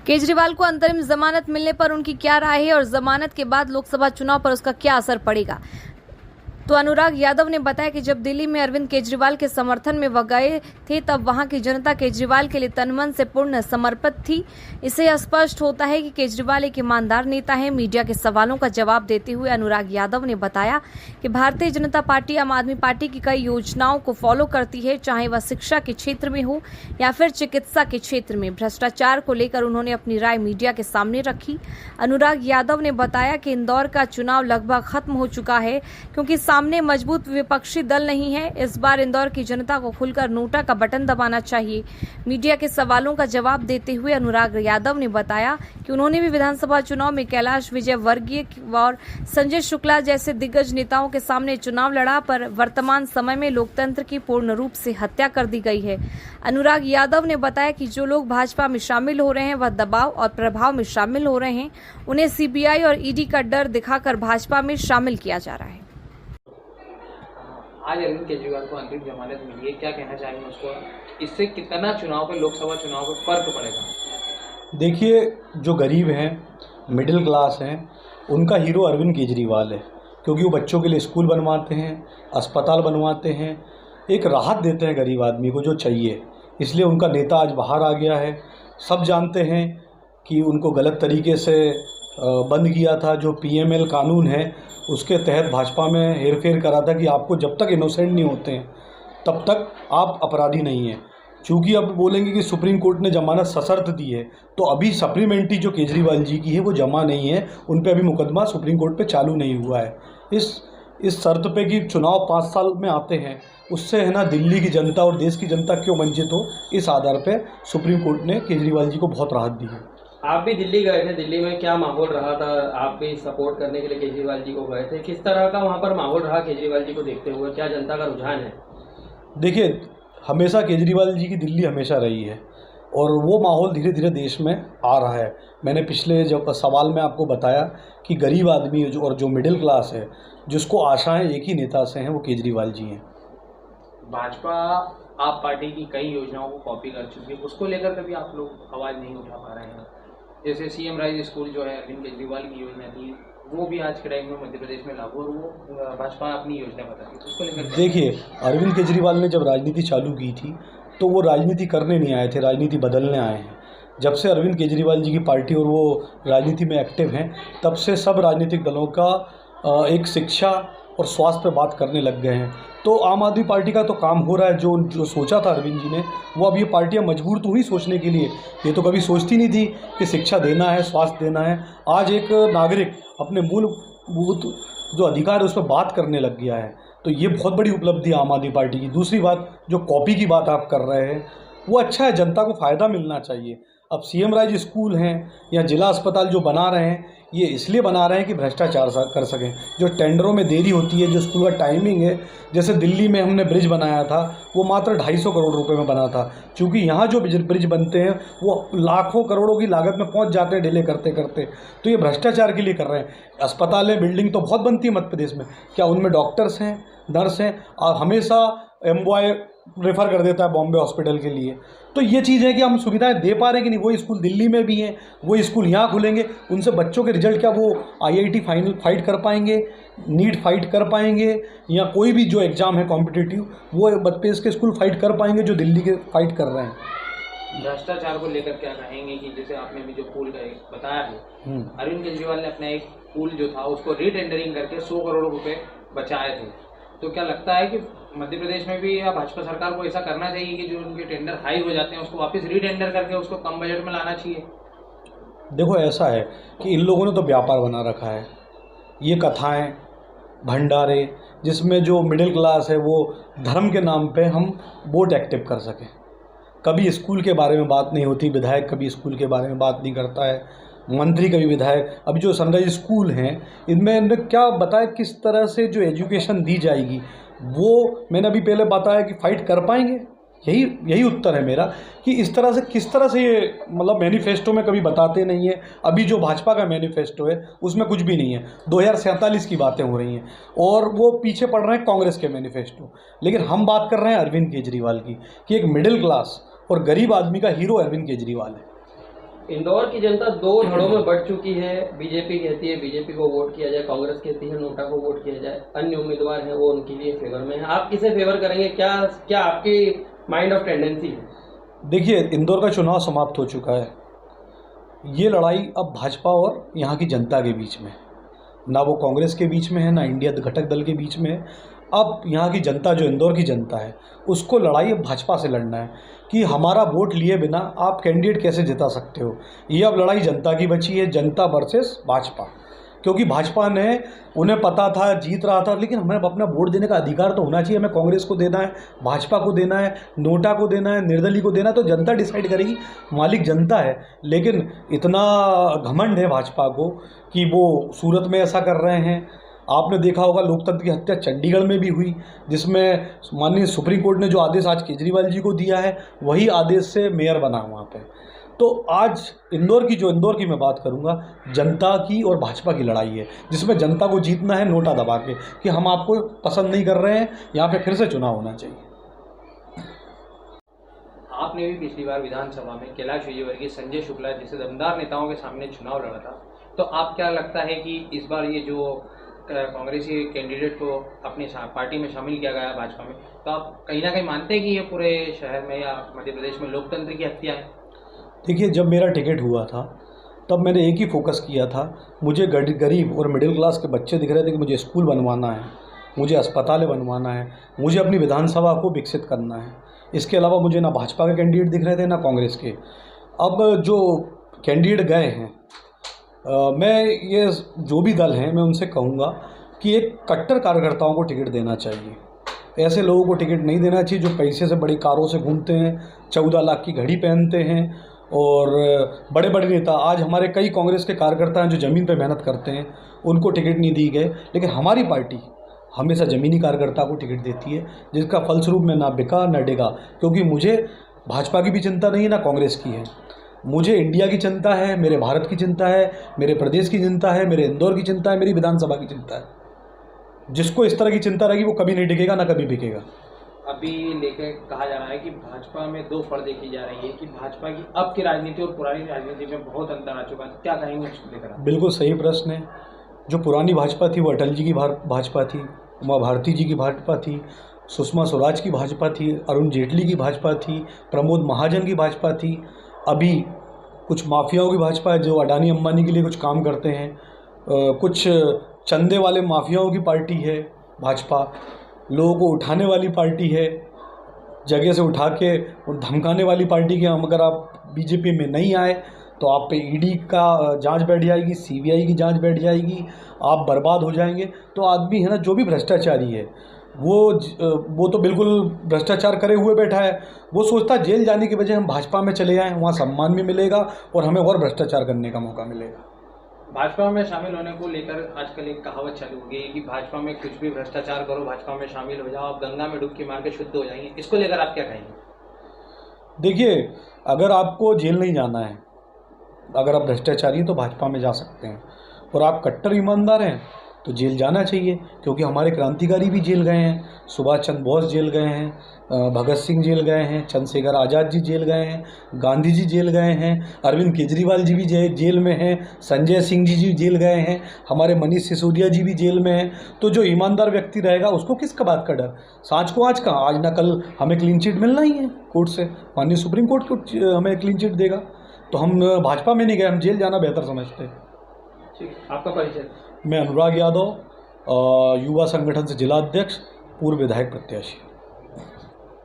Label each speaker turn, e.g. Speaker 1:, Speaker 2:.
Speaker 1: केजरीवाल को अंतरिम जमानत मिलने पर उनकी क्या राय है और जमानत के बाद लोकसभा चुनाव पर उसका क्या असर पड़ेगा। तो अनुराग यादव ने बताया कि जब दिल्ली में अरविंद केजरीवाल के समर्थन में वह गए थे तब वहां की जनता केजरीवाल के लिए तनमन से पूर्ण समर्पित थी। इससे स्पष्ट होता है कि केजरीवाल एक ईमानदार नेता है। मीडिया के सवालों का जवाब देते हुए अनुराग यादव ने बताया कि भारतीय जनता पार्टी आम आदमी पार्टी की कई योजनाओं को फॉलो करती है, चाहे वह शिक्षा के क्षेत्र में हो या फिर चिकित्सा के क्षेत्र में। भ्रष्टाचार को लेकर उन्होंने अपनी राय मीडिया के सामने रखी। अनुराग यादव ने बताया कि इंदौर का चुनाव लगभग खत्म हो चुका है क्योंकि सामने मजबूत विपक्षी दल नहीं है। इस बार इंदौर की जनता को खुलकर नोटा का बटन दबाना चाहिए। मीडिया के सवालों का जवाब देते हुए अनुराग यादव ने बताया कि उन्होंने भी विधानसभा चुनाव में कैलाश विजयवर्गीय और संजय शुक्ला जैसे दिग्गज नेताओं के सामने चुनाव लड़ा, पर वर्तमान समय में लोकतंत्र की पूर्ण रूप से हत्या कर दी गई है। अनुराग यादव ने बताया कि जो लोग भाजपा में शामिल हो रहे हैं वह दबाव और प्रभाव में शामिल हो रहे हैं। उन्हें सीबीआई और ईडी का डर दिखाकर भाजपा में शामिल किया जा रहा है।
Speaker 2: आज अरविंद केजरीवाल को अंतरिम जमानत मिली है, क्या कहना चाहेंगे उसको? इससे कितना चुनाव पे, लोकसभा चुनाव पे फर्क पड़ेगा?
Speaker 3: देखिए, जो गरीब हैं, मिडिल क्लास हैं, उनका हीरो अरविंद केजरीवाल है, क्योंकि वो बच्चों के लिए स्कूल बनवाते हैं, अस्पताल बनवाते हैं, एक राहत देते हैं गरीब आदमी को जो चाहिए। इसलिए उनका नेता आज बाहर आ गया है। सब जानते हैं कि उनको गलत तरीके से बंद किया था। जो पीएमएल कानून है उसके तहत भाजपा में हेरफेर करा था कि आपको जब तक इनोसेंट नहीं होते हैं तब तक आप अपराधी नहीं हैं। चूँकि अब बोलेंगे कि सुप्रीम कोर्ट ने जमानत सशर्त दी है, तो अभी सप्लीमेंट्री जो केजरीवाल जी की है वो जमा नहीं है, उन पे अभी मुकदमा सुप्रीम कोर्ट पे चालू नहीं हुआ है। इस शर्त पे कि चुनाव 5 साल में आते हैं, उससे है ना दिल्ली की जनता और देश की जनता क्यों वंचित हो, इस आधार पे सुप्रीम कोर्ट ने केजरीवाल जी को बहुत राहत दी है।
Speaker 2: आप भी दिल्ली गए थे, दिल्ली में क्या माहौल रहा था? आप भी सपोर्ट करने के लिए केजरीवाल जी को गए थे, किस तरह का वहाँ पर माहौल रहा केजरीवाल जी को देखते हुए? क्या जनता का रुझान है?
Speaker 3: देखिए, हमेशा केजरीवाल जी की दिल्ली हमेशा रही है और वो माहौल धीरे धीरे देश में आ रहा है। मैंने पिछले जब सवाल में आपको बताया कि गरीब आदमी और जो मिडिल क्लास है, जिसको आशाएं एक ही नेता से हैं, वो केजरीवाल जी हैं।
Speaker 2: भाजपा आप पार्टी की कई योजनाओं को कॉपी कर चुकी है, उसको लेकर कभी आप लोग आवाज़ नहीं उठा पा रहे हैं? जैसे सीएम राइज स्कूल जो है अरविंद केजरीवाल की योजना थी, वो भी आज के टाइम में मध्य प्रदेश में लागू, और वो भाजपा अपनी योजना बताती है, उसको लेकर
Speaker 3: देखिए, अरविंद केजरीवाल ने जब राजनीति चालू की थी तो वो राजनीति करने नहीं आए थे, राजनीति बदलने आए हैं। जब से अरविंद केजरीवाल जी की पार्टी और वो राजनीति में एक्टिव हैं, तब से सब राजनीतिक दलों का एक शिक्षा और स्वास्थ्य पर बात करने लग गए हैं। तो आम आदमी पार्टी का तो काम हो रहा है। जो सोचा था अरविंद जी ने, वो अब ये पार्टियां मजबूर तो हुई सोचने के लिए। ये तो कभी सोचती नहीं थी कि शिक्षा देना है, स्वास्थ्य देना है। आज एक नागरिक अपने मूलभूत जो अधिकार है उस पर बात करने लग गया है, तो ये बहुत बड़ी उपलब्धि है आम आदमी पार्टी की। दूसरी बात, जो कॉपी की बात आप कर रहे हैं वो अच्छा है, जनता को फ़ायदा मिलना चाहिए। अब सीएम राइज स्कूल हैं या जिला अस्पताल जो बना रहे हैं, ये इसलिए बना रहे हैं कि भ्रष्टाचार कर सकें। जो टेंडरों में देरी होती है, जो स्कूल का टाइमिंग है, जैसे दिल्ली में हमने ब्रिज बनाया था, वो मात्र 250 करोड़ रुपए में बना था। क्योंकि यहाँ जो ब्रिज बनते हैं वो लाखों करोड़ों की लागत में पहुँच जाते हैं डिले करते करते। तो ये भ्रष्टाचार के लिए कर रहे हैं। अस्पतालें, बिल्डिंग तो बहुत बनती है मध्य प्रदेश में, क्या उनमें डॉक्टर्स हैं, नर्स हैं? और हमेशा एम्बॉय रेफ़र कर देता है बॉम्बे हॉस्पिटल के लिए। तो ये चीज़ है कि हम सुविधाएं दे पा रहे हैं कि नहीं। वो स्कूल दिल्ली में भी हैं, वो स्कूल यहाँ खुलेंगे, उनसे बच्चों के रिजल्ट क्या वो आईआईटी फाइनल फाइट कर पाएंगे, नीट फाइट कर पाएंगे, या कोई भी जो एग्ज़ाम है कॉम्पिटिटिव, वो मध्य प्रदेश के स्कूल फाइट कर पाएंगे जो दिल्ली के फाइट कर रहे हैं।
Speaker 2: भ्रष्टाचार को लेकर क्या कहेंगे कि जैसे आपने अभी जो पुल का बताया है, अरविंद केजरीवाल ने अपना एक पुल जो था उसको रीटेंडरिंग करके 100 करोड़ रुपए बचाए थे, तो क्या लगता है कि मध्य प्रदेश में भी या भाजपा सरकार को ऐसा करना चाहिए कि जो उनके टेंडर हाई हो जाते हैं उसको वापस रीटेंडर करके उसको कम बजट में लाना चाहिए?
Speaker 3: देखो, ऐसा है कि इन लोगों ने तो व्यापार बना रखा है। ये कथाएं, भंडारे, जिसमें जो मिडिल क्लास है वो धर्म के नाम पे हम वोट एक्टिव कर सकें। कभी स्कूल के बारे में बात नहीं होती, विधायक कभी स्कूल के बारे में बात नहीं करता है, मंत्री कभी विधायक। अभी जो सनराइज स्कूल हैं, इनमें इन्होंने क्या बताया किस तरह से जो एजुकेशन दी जाएगी, वो मैंने अभी पहले बताया कि फाइट कर पाएंगे। यही उत्तर है मेरा कि इस तरह से किस तरह से ये मतलब मैनिफेस्टो में कभी बताते नहीं है। अभी जो भाजपा का मैनिफेस्टो है उसमें कुछ भी नहीं है, 2047 की बातें हो रही हैं और वो पीछे पड़ रहे हैं कांग्रेस के मैनिफेस्टो। लेकिन हम बात कर रहे हैं अरविंद केजरीवाल की, कि एक मिडिल क्लास और गरीब आदमी का हीरो अरविंद केजरीवाल है।
Speaker 4: इंदौर की जनता दो धड़ों में बढ़ चुकी है। बीजेपी कहती है बीजेपी को वोट किया जाए, कांग्रेस कहती है नोटा को वोट किया जाए, अन्य उम्मीदवार हैं वो उनके लिए फेवर में है। आप किसे फेवर करेंगे? क्या आपकी माइंड ऑफ टेंडेंसी है?
Speaker 3: देखिए, इंदौर का चुनाव समाप्त हो चुका है। ये लड़ाई अब भाजपा और यहाँ की जनता के बीच में है, ना वो कांग्रेस के बीच में है, ना इंडिया घटक दल के बीच में है। अब यहाँ की जनता, जो इंदौर की जनता है, उसको लड़ाई अब भाजपा से लड़ना है कि हमारा वोट लिए बिना आप कैंडिडेट कैसे जिता सकते हो। ये अब लड़ाई जनता की बची है, जनता वर्सेस भाजपा। क्योंकि भाजपा ने, उन्हें पता था, जीत रहा था, लेकिन हमें अपना वोट देने का अधिकार तो होना चाहिए। हमें कांग्रेस को देना है, भाजपा को देना है, नोटा को देना है, निर्दलीय को देना है, तो जनता डिसाइड करेगी, मालिक जनता है। लेकिन इतना घमंड है भाजपा को कि वो सूरत में ऐसा कर रहे हैं। आपने देखा होगा लोकतंत्र की हत्या चंडीगढ़ में भी हुई, जिसमें माननीय सुप्रीम कोर्ट ने जो आदेश आज केजरीवाल जी को दिया है, वही आदेश से मेयर बना वहाँ पे। तो आज इंदौर की मैं बात करूँगा, जनता की और भाजपा की लड़ाई है, जिसमें जनता को जीतना है नोटा दबा के कि हम आपको पसंद नहीं कर रहे हैं, यहाँ पे फिर से चुनाव होना चाहिए।
Speaker 2: आपने भी पिछली बार विधानसभा में कैलाश विजयवर्गीय, संजय शुक्ला जैसे दमदार नेताओं के सामने चुनाव लड़ा था, तो आप क्या लगता है कि इस बार ये जो कांग्रेसी कैंडिडेट को अपनी पार्टी में शामिल किया गया भाजपा में, तो आप कहीं ना कहीं मानते हैं कि ये पूरे शहर में या मध्य प्रदेश में लोकतंत्र की हत्या है?
Speaker 3: देखिए, जब मेरा टिकट हुआ था तब मैंने एक ही फोकस किया था, मुझे गरीब और मिडिल क्लास के बच्चे दिख रहे थे कि मुझे स्कूल बनवाना है, मुझे अस्पतालें बनवाना है, मुझे अपनी विधानसभा को विकसित करना है। इसके अलावा मुझे ना भाजपा के कैंडिडेट दिख रहे थे, ना कांग्रेस के। अब जो कैंडिडेट गए हैं, मैं ये जो भी दल हैं, मैं उनसे कहूँगा कि एक कट्टर कार्यकर्ताओं को टिकट देना चाहिए। ऐसे लोगों को टिकट नहीं देना चाहिए जो पैसे से बड़ी कारों से घूमते हैं, 14 लाख की घड़ी पहनते हैं, और बड़े बड़े नेता। आज हमारे कई कांग्रेस के कार्यकर्ता हैं जो ज़मीन पे मेहनत करते हैं, उनको टिकट नहीं दी गए। लेकिन हमारी पार्टी हमेशा ज़मीनी कार्यकर्ता को टिकट देती है, जिसका फलस्वरूप में ना बिका ना डिगा। क्योंकि मुझे भाजपा की भी चिंता नहीं है, ना कांग्रेस की है। मुझे इंडिया की चिंता है, मेरे भारत की चिंता है, मेरे प्रदेश की चिंता है, मेरे इंदौर की चिंता है, मेरी विधानसभा की चिंता है। जिसको इस तरह की चिंता रहेगी वो कभी नहीं टिकेगा, ना कभी बिकेगा।
Speaker 2: अभी लेकर कहा जा रहा है कि भाजपा में दो फड़ देखी जा रही है कि भाजपा की अब की राजनीति और पुरानी राजनीति में बहुत अंतर आ चुका है। क्या कहेंगे उसको लेकर? बिल्कुल
Speaker 3: सही प्रश्न है। जो पुरानी भाजपा थी वो अटल जी की भाजपा थी, उमा भारती जी की भाजपा थी, सुषमा स्वराज की भाजपा थी, अरुण जेटली की भाजपा थी, प्रमोद महाजन की भाजपा थी। अभी कुछ माफियाओं की भाजपा है जो अडानी अंबानी के लिए कुछ काम करते हैं। कुछ चंदे वाले माफियाओं की पार्टी है भाजपा। लोगों को उठाने वाली पार्टी है, जगह से उठा के धमकाने वाली पार्टी के। हम अगर आप बीजेपी में नहीं आए तो आप पे ईडी का जांच बैठ जाएगी, सीबीआई की जांच बैठ जाएगी, आप बर्बाद हो जाएंगे। तो आदमी है ना, जो भी भ्रष्टाचारी है वो तो बिल्कुल भ्रष्टाचार करे हुए बैठा है। वो सोचता है जेल जाने की बजाय हम भाजपा में चले जाएं, वहाँ सम्मान भी मिलेगा और हमें और भ्रष्टाचार करने का मौका मिलेगा।
Speaker 2: भाजपा में शामिल होने को लेकर आजकल एक कहावत चालू हो गई है कि भाजपा में कुछ भी भ्रष्टाचार करो, भाजपा में शामिल हो जाओ, आप गंगा में डुबकी मार के शुद्ध हो जाएंगे। इसको लेकर आप क्या कहेंगे?
Speaker 3: देखिए, अगर आपको जेल नहीं जाना है, अगर आप भ्रष्टाचारी हैं तो भाजपा में जा सकते हैं, और आप कट्टर ईमानदार हैं तो जेल जाना चाहिए। क्योंकि हमारे क्रांतिकारी भी जेल गए हैं, सुभाष चंद्र बोस जेल गए हैं, भगत सिंह जेल गए हैं, चंद्रशेखर आज़ाद जी जेल गए हैं, गांधी जी जेल गए हैं, अरविंद केजरीवाल जी भी जेल में हैं, संजय सिंह जी जेल गए हैं, हमारे मनीष सिसोदिया जी भी जेल में हैं। तो जो ईमानदार व्यक्ति रहेगा उसको किसका बात का डर? सांच को आज का, आज ना कल हमें क्लीन चिट मिलना ही है कोर्ट से, माननीय सुप्रीम कोर्ट हमें क्लीन चिट देगा। तो हम भाजपा में नहीं गए, हम जेल जाना बेहतर समझते हैं।
Speaker 2: ठीक, आपका परिचय?
Speaker 3: मैं अनुराग यादव, युवा संगठन से जिला अध्यक्ष, पूर्व विधायक प्रत्याशी।